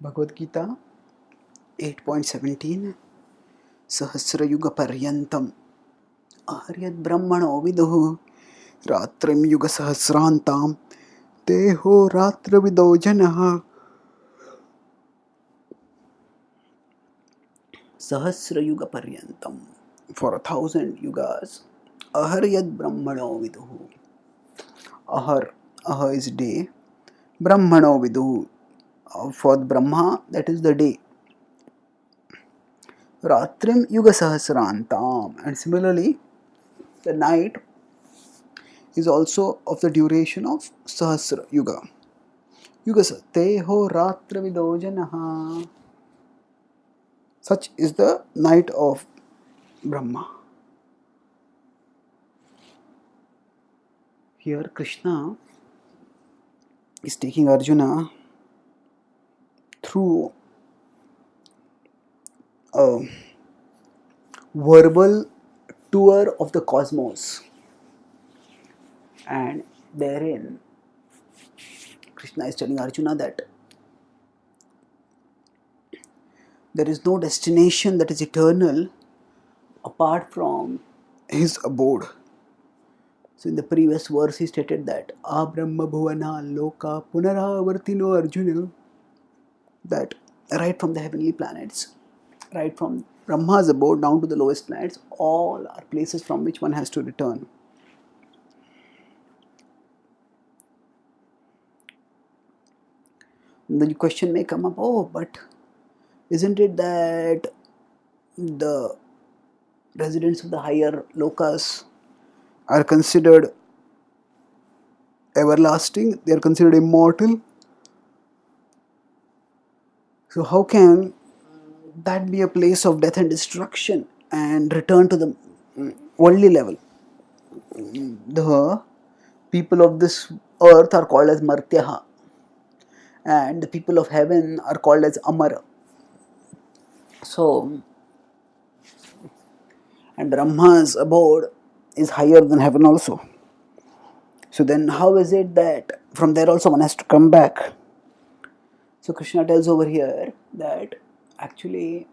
Bhagavad Gita 8.17 Sahasrayuga Paryantam Aryad Brahmano Viduhu Ratrim Yuga Sahasrantam Teho Ratra Vido Janaha Sahasrayuga Paryantam. For 1,000 yugas, Aharyad Brahmano Viduhu. Ahar is day. Brahmano Viduhu. For Brahma, that is the day. Ratrim Yuga Sahasrantam. And similarly, the night is also of the duration of Sahasra Yuga. Yuga Teho Ratra Vidojanaha. Such is the night of Brahma. Here Krishna is taking Arjuna through a verbal tour of the cosmos, and therein Krishna is telling Arjuna that there is no destination that is eternal apart from his abode. So in the previous verse he stated that Abrahma Bhuvana Loka Punaravartino Arjuna, that right from the heavenly planets, right from Brahma's abode down to the lowest planets, all are places from which one has to return. And the question may come up, oh, but isn't it that the residents of the higher lokas are considered everlasting, they are considered immortal? So how can that be a place of death and destruction and return to the worldly level? The people of this earth are called as Martyaha, and the people of heaven are called as Amara. So, and Brahma's abode is higher than heaven also. So then how is it that from there also one has to come back? So Krishna tells over here that actually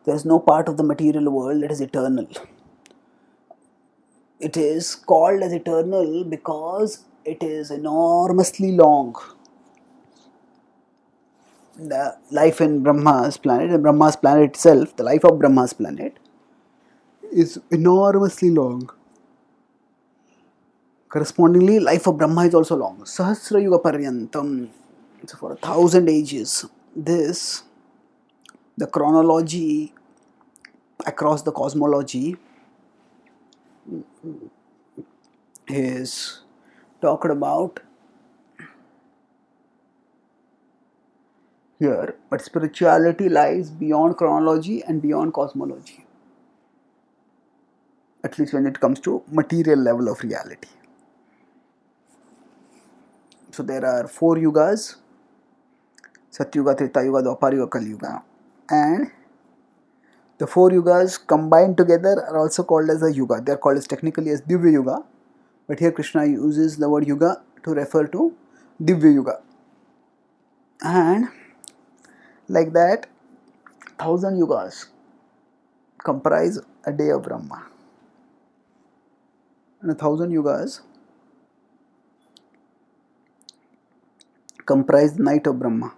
there is no part of the material world that is eternal. It is called as eternal because it is enormously long. The life in Brahma's planet, and Brahma's planet itself, the life of Brahma's planet, is enormously long. Correspondingly, life of Brahma is also long. Sahasra Yuga Paryantam. So for 1,000 ages, the chronology across the cosmology is talked about here, but spirituality lies beyond chronology and beyond cosmology, at least when it comes to material level of reality. So there are 4 yugas: Satyuga, Treta Yuga, Dwapar Yuga, Kali Yuga, and the 4 yugas combined together are also called as a yuga. They are called as technically as Divya Yuga, but here Krishna uses the word yuga to refer to Divya Yuga. And like that, 1,000 yugas comprise a day of Brahma, and 1,000 yugas comprise the night of Brahma.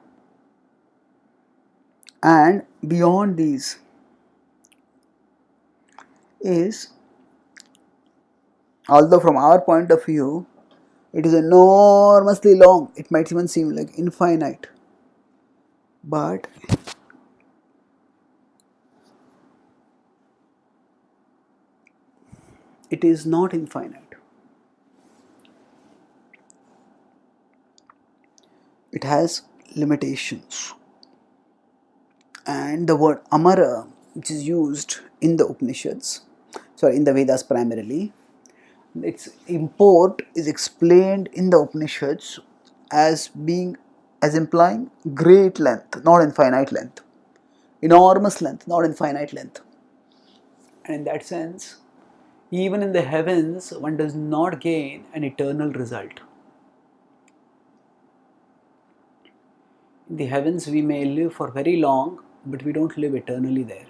And beyond these is, although from our point of view it is enormously long, it might even seem like infinite, but it is not infinite. It has limitations. And the word Amara, which is used in the Upanishads, in the Vedas primarily, its import is explained in the Upanishads as implying great length, not infinite length, enormous length, not infinite length. And in that sense, even in the heavens, one does not gain an eternal result. In the heavens we may live for very long, but we don't live eternally there.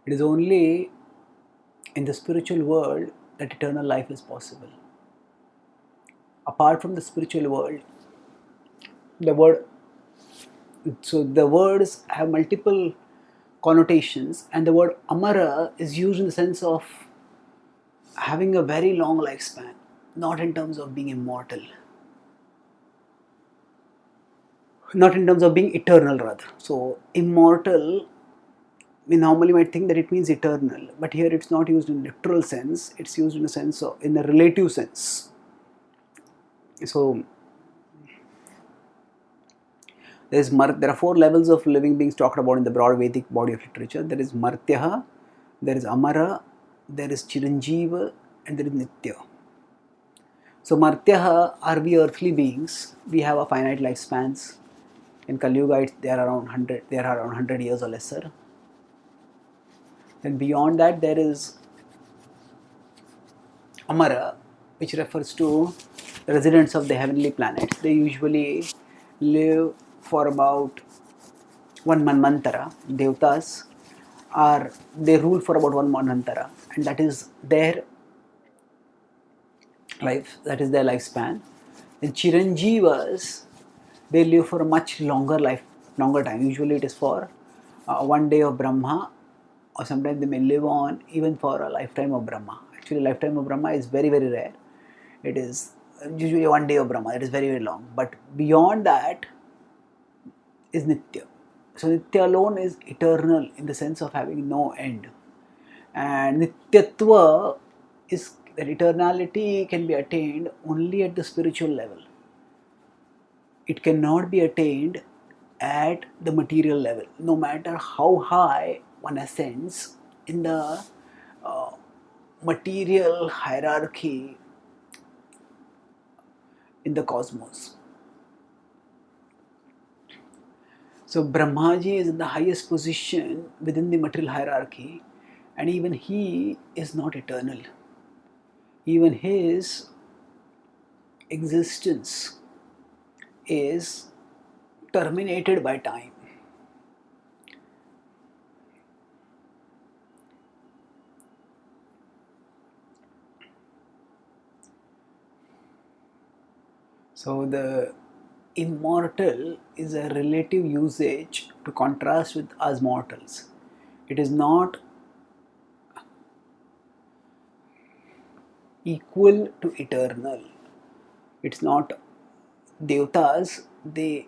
It is only in the spiritual world that eternal life is possible. Apart from the spiritual world, the word so the words have multiple connotations, and the word amara is used in the sense of having a very long lifespan, not in terms of being immortal, not in terms of being eternal rather. So immortal, we normally might think that it means eternal, but here it's not used in literal sense, it's used in a sense of, in a relative sense. So there are four levels of living beings talked about in the broad Vedic body of literature. There is Martyaha, there is Amara, there is Chiranjeeva, and there is Nitya. So Martyaha are we earthly beings. We have a finite lifespans. In Kali Yuga, they are around 100. They are around 100 years or lesser. Then beyond that, there is Amara, which refers to residents of the heavenly planets. They usually live for about one manvantara. Devtas they rule for about one manvantara, and that is their life. That is their lifespan. And Chiranjeevas, they live for a much longer time. Usually, it is for one day of Brahma, or sometimes they may live on even for a lifetime of Brahma. Actually, lifetime of Brahma is very very rare. It is usually one day of Brahma. It is very very long. But beyond that is Nitya. So Nitya alone is eternal in the sense of having no end. And Nityatva is that eternality can be attained only at the spiritual level. It cannot be attained at the material level. No matter how high one ascends in the uh, material hierarchy in the cosmos. So Brahmaji is in the highest position within the material hierarchy, and even he is not eternal. Even his existence is terminated by time. So the immortal is a relative usage to contrast with us mortals. It is not equal to eternal. It's not Devtas, they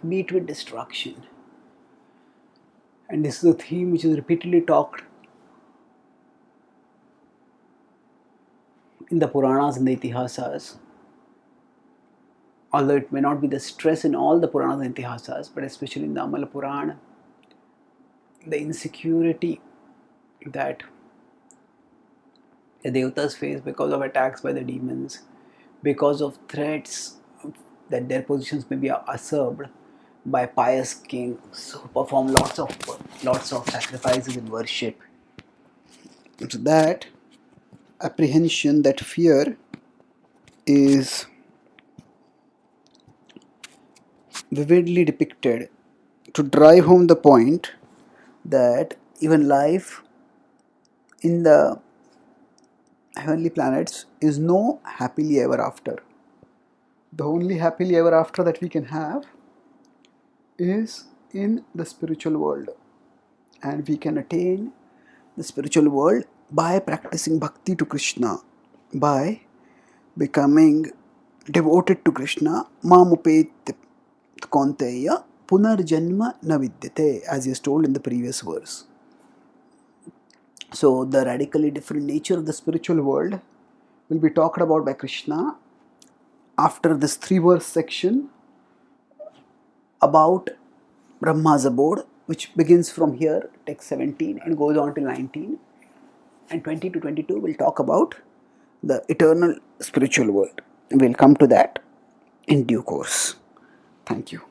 meet with destruction. And this is a theme which is repeatedly talked in the Puranas and the Itihasas. Although it may not be the stress in all the Puranas and Itihasas, but especially in the Amala Purana, the insecurity that the Devatas face because of attacks by the demons, because of threats that their positions may be usurped by pious kings who perform lots of sacrifices and worship. So that apprehension, that fear is vividly depicted to drive home the point that even life in the heavenly planets is no happily ever after. The only happily ever after that we can have is in the spiritual world, and we can attain the spiritual world by practicing bhakti to Krishna, by becoming devoted to Krishna. Mamupet Kaunteya Punarjanma na vidyate, as is told in the previous verse. So the radically different nature of the spiritual world will be talked about by Krishna after this 3-verse section about Brahma's abode, which begins from here, text 17, and goes on till 19. And 20 to 22 will talk about the eternal spiritual world. We'll come to that in due course. Thank you.